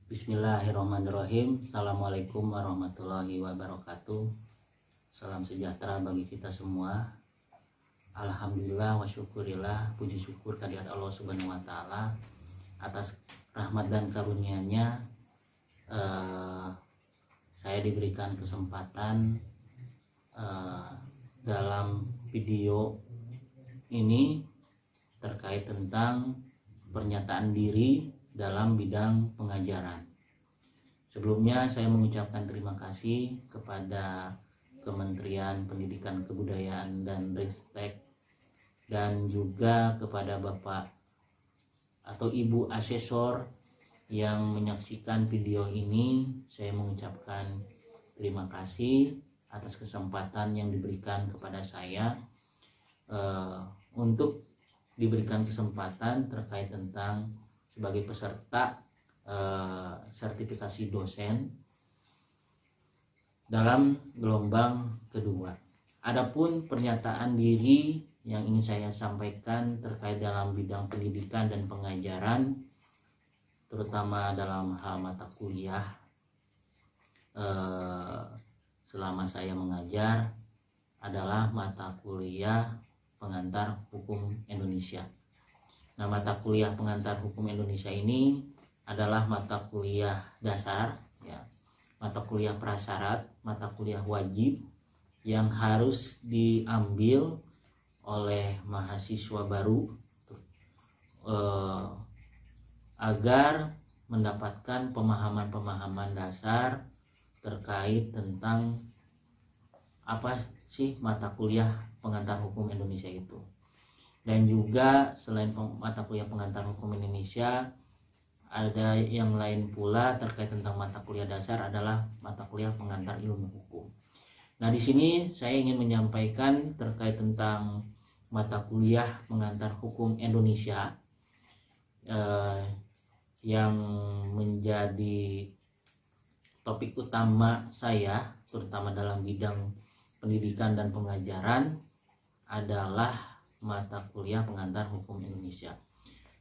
Bismillahirrahmanirrahim. Assalamualaikum warahmatullahi wabarakatuh. Salam sejahtera bagi kita semua. Alhamdulillah wa syukurillah, puji syukur kehadirat Allah Subhanahu wa taala atas rahmat dan karunia-Nya. Saya diberikan kesempatan dalam video ini terkait tentang pernyataan diri dalam bidang pengajaran. Sebelumnya saya mengucapkan terima kasih kepada Kementerian Pendidikan Kebudayaan dan Ristek dan juga kepada Bapak atau Ibu Asesor yang menyaksikan video ini. Saya mengucapkan terima kasih atas kesempatan yang diberikan kepada saya untuk diberikan kesempatan terkait tentang sebagai peserta sertifikasi dosen dalam gelombang kedua. Adapun pernyataan diri yang ingin saya sampaikan terkait dalam bidang pendidikan dan pengajaran, terutama dalam hal mata kuliah selama saya mengajar, adalah mata kuliah pengantar hukum Indonesia. Nah, mata kuliah pengantar hukum Indonesia ini adalah mata kuliah dasar, ya, mata kuliah prasyarat, mata kuliah wajib yang harus diambil oleh mahasiswa baru agar mendapatkan pemahaman-pemahaman dasar terkait tentang apa sih mata kuliah pengantar hukum Indonesia itu. Dan juga selain mata kuliah pengantar hukum Indonesia, ada yang lain pula terkait tentang mata kuliah dasar adalah mata kuliah pengantar ilmu hukum. Nah, di sini saya ingin menyampaikan terkait tentang mata kuliah pengantar hukum Indonesia yang menjadi topik utama saya, terutama dalam bidang pendidikan dan pengajaran, adalah mata kuliah pengantar hukum Indonesia.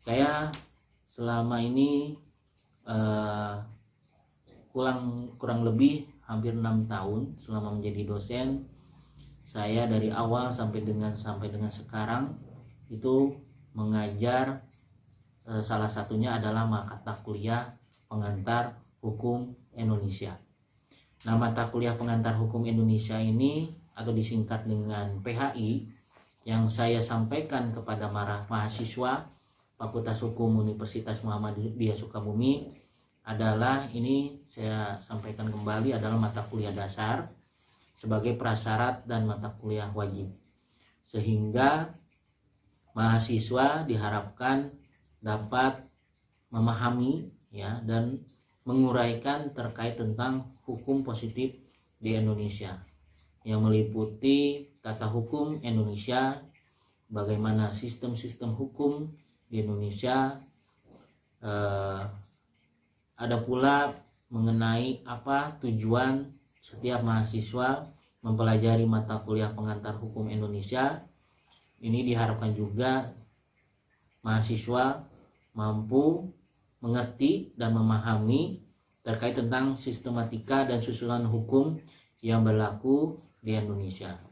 Saya selama ini kurang lebih hampir 6 tahun selama menjadi dosen. Saya dari awal sampai dengan sekarang itu mengajar, salah satunya adalah mata kuliah pengantar hukum Indonesia. Nah, mata kuliah pengantar hukum Indonesia ini atau disingkat dengan PHI yang saya sampaikan kepada mahasiswa Fakultas Hukum Universitas Muhammadiyah Sukabumi adalah, ini saya sampaikan kembali, adalah mata kuliah dasar sebagai prasyarat dan mata kuliah wajib, sehingga mahasiswa diharapkan dapat memahami, ya, dan menguraikan terkait tentang hukum positif di Indonesia yang meliputi tata hukum Indonesia, bagaimana sistem-sistem hukum di Indonesia, ada pula mengenai apa tujuan setiap mahasiswa mempelajari mata kuliah pengantar hukum Indonesia. Ini diharapkan juga mahasiswa mampu mengerti dan memahami terkait tentang sistematika dan susunan hukum yang berlaku di Indonesia,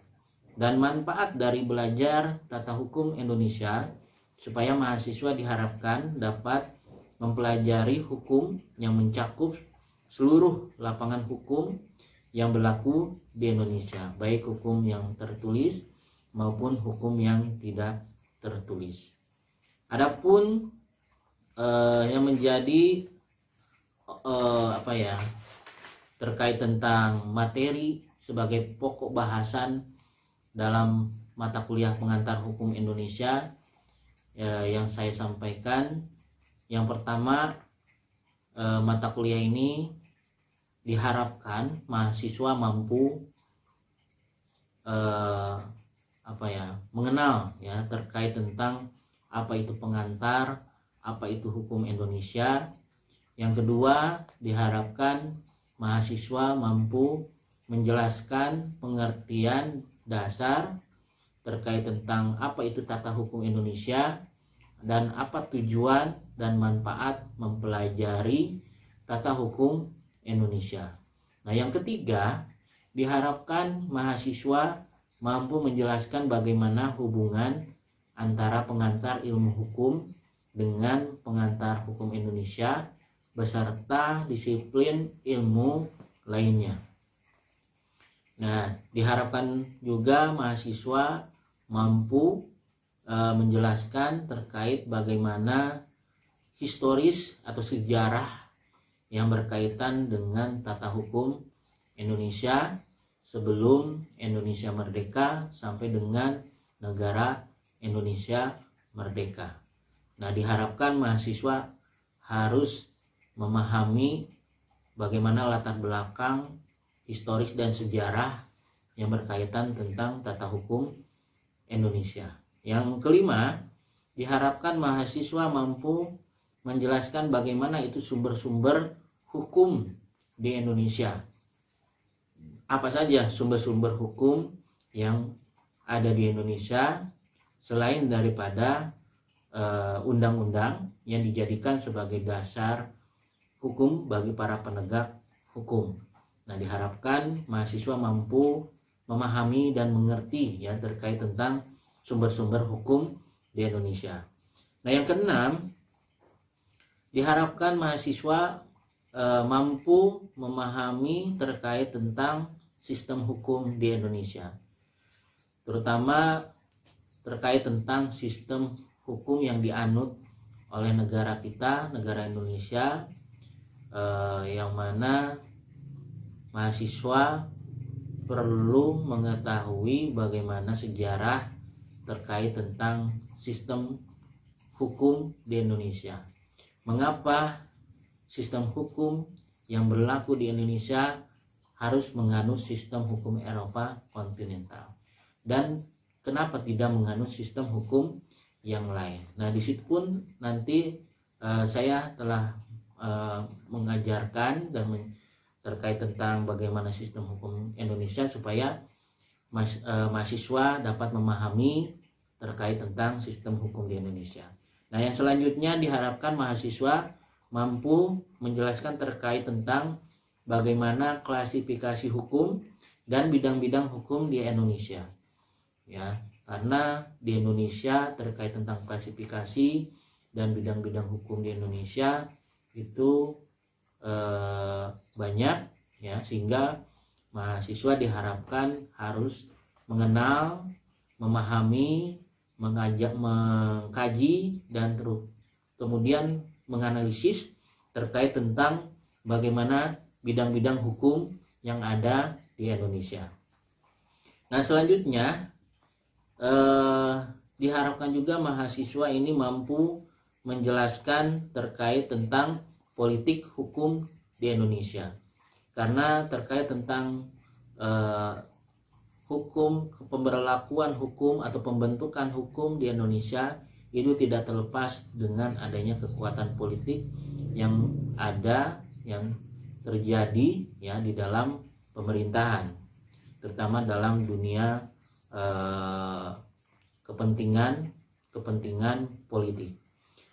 dan manfaat dari belajar tata hukum Indonesia, supaya mahasiswa diharapkan dapat mempelajari hukum yang mencakup seluruh lapangan hukum yang berlaku di Indonesia, baik hukum yang tertulis maupun hukum yang tidak tertulis. Adapun yang menjadi terkait tentang materi sebagai pokok bahasan dalam mata kuliah pengantar hukum Indonesia yang saya sampaikan, yang pertama, mata kuliah ini diharapkan mahasiswa mampu mengenal, ya, terkait tentang apa itu pengantar, apa itu hukum Indonesia. Yang kedua, diharapkan mahasiswa mampu menjelaskan pengertian dasar terkait tentang apa itu tata hukum Indonesia dan apa tujuan dan manfaat mempelajari tata hukum Indonesia. Nah, yang ketiga, diharapkan mahasiswa mampu menjelaskan bagaimana hubungan antara pengantar ilmu hukum dengan pengantar hukum Indonesia beserta disiplin ilmu lainnya. Nah, diharapkan juga mahasiswa mampu menjelaskan terkait bagaimana historis atau sejarah yang berkaitan dengan tata hukum Indonesia sebelum Indonesia merdeka sampai dengan negara Indonesia merdeka. Nah, diharapkan mahasiswa harus memahami bagaimana latar belakang historis dan sejarah yang berkaitan tentang tata hukum Indonesia. Yang kelima, diharapkan mahasiswa mampu menjelaskan bagaimana itu sumber-sumber hukum di Indonesia. Apa saja sumber-sumber hukum yang ada di Indonesia selain daripada undang-undang yang dijadikan sebagai dasar hukum bagi para penegak hukum. Nah, diharapkan mahasiswa mampu memahami dan mengerti ya terkait tentang sumber-sumber hukum di Indonesia. Nah, yang keenam, diharapkan mahasiswa mampu memahami terkait tentang sistem hukum di Indonesia, terutama terkait tentang sistem hukum yang dianut oleh negara kita, negara Indonesia, yang mana mahasiswa perlu mengetahui bagaimana sejarah terkait tentang sistem hukum di Indonesia. Mengapa sistem hukum yang berlaku di Indonesia harus menganut sistem hukum Eropa kontinental, dan kenapa tidak menganut sistem hukum yang lain. Nah, di situ pun nanti saya telah mengajarkan dan terkait tentang bagaimana sistem hukum Indonesia supaya mahasiswa dapat memahami terkait tentang sistem hukum di Indonesia. Nah, yang selanjutnya diharapkan mahasiswa mampu menjelaskan terkait tentang bagaimana klasifikasi hukum dan bidang-bidang hukum di Indonesia. Ya, karena di Indonesia terkait tentang klasifikasi dan bidang-bidang hukum di Indonesia itu banyak ya, sehingga mahasiswa diharapkan harus mengenal, memahami, mengkaji dan kemudian menganalisis terkait tentang bagaimana bidang-bidang hukum yang ada di Indonesia. Nah, selanjutnya diharapkan juga mahasiswa ini mampu menjelaskan terkait tentang politik hukum di Indonesia, karena terkait tentang hukum, pemberlakuan hukum atau pembentukan hukum di Indonesia itu tidak terlepas dengan adanya kekuatan politik yang ada, yang terjadi ya di dalam pemerintahan, terutama dalam dunia kepentingan politik.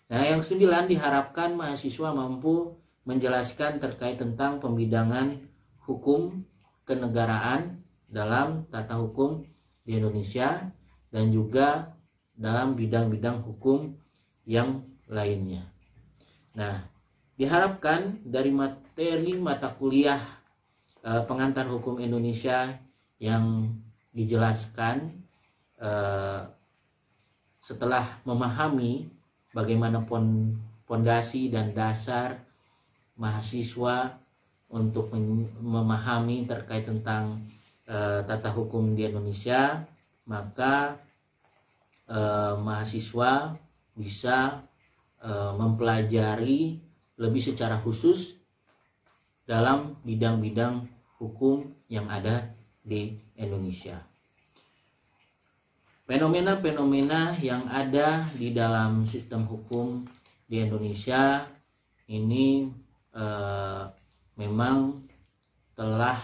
Nah, yang 9, diharapkan mahasiswa mampu menjelaskan terkait tentang pembidangan hukum kenegaraan dalam tata hukum di Indonesia dan juga dalam bidang-bidang hukum yang lainnya. Nah, diharapkan dari materi mata kuliah pengantar hukum Indonesia yang dijelaskan, setelah memahami bagaimana pondasi dan dasar mahasiswa untuk memahami terkait tentang tata hukum di Indonesia, maka mahasiswa bisa mempelajari lebih secara khusus dalam bidang-bidang hukum yang ada di Indonesia. Fenomena-fenomena yang ada di dalam sistem hukum di Indonesia ini memang telah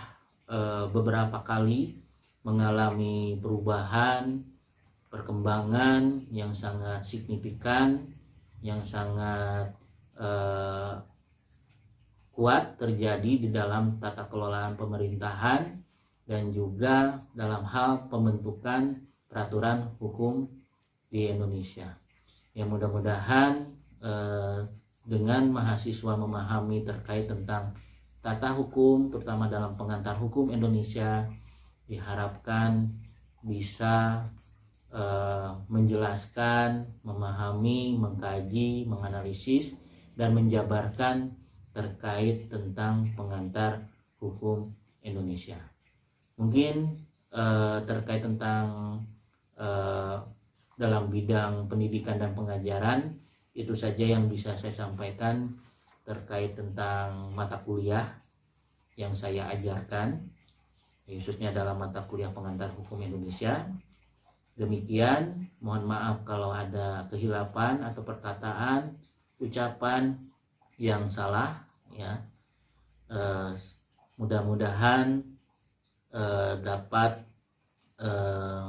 beberapa kali mengalami perubahan, perkembangan yang sangat signifikan, yang sangat kuat terjadi di dalam tata kelolaan pemerintahan dan juga dalam hal pembentukan peraturan hukum di Indonesia. Ya, mudah-mudahan dengan mahasiswa memahami terkait tentang tata hukum, terutama dalam pengantar hukum Indonesia, diharapkan bisa menjelaskan, memahami, mengkaji, menganalisis, dan menjabarkan terkait tentang pengantar hukum Indonesia. Mungkin terkait tentang dalam bidang pendidikan dan pengajaran, itu saja yang bisa saya sampaikan terkait tentang mata kuliah yang saya ajarkan, khususnya dalam mata kuliah pengantar hukum Indonesia. Demikian, mohon maaf kalau ada kehilapan atau perkataan, ucapan yang salah, ya. Mudah-mudahan dapat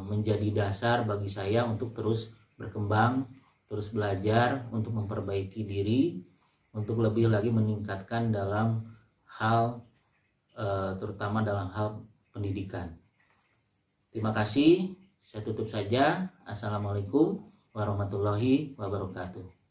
menjadi dasar bagi saya untuk terus berkembang, terus belajar untuk memperbaiki diri, untuk lebih lagi meningkatkan dalam hal terutama dalam hal pendidikan. Terima kasih. Saya tutup saja. Assalamualaikum warahmatullahi wabarakatuh.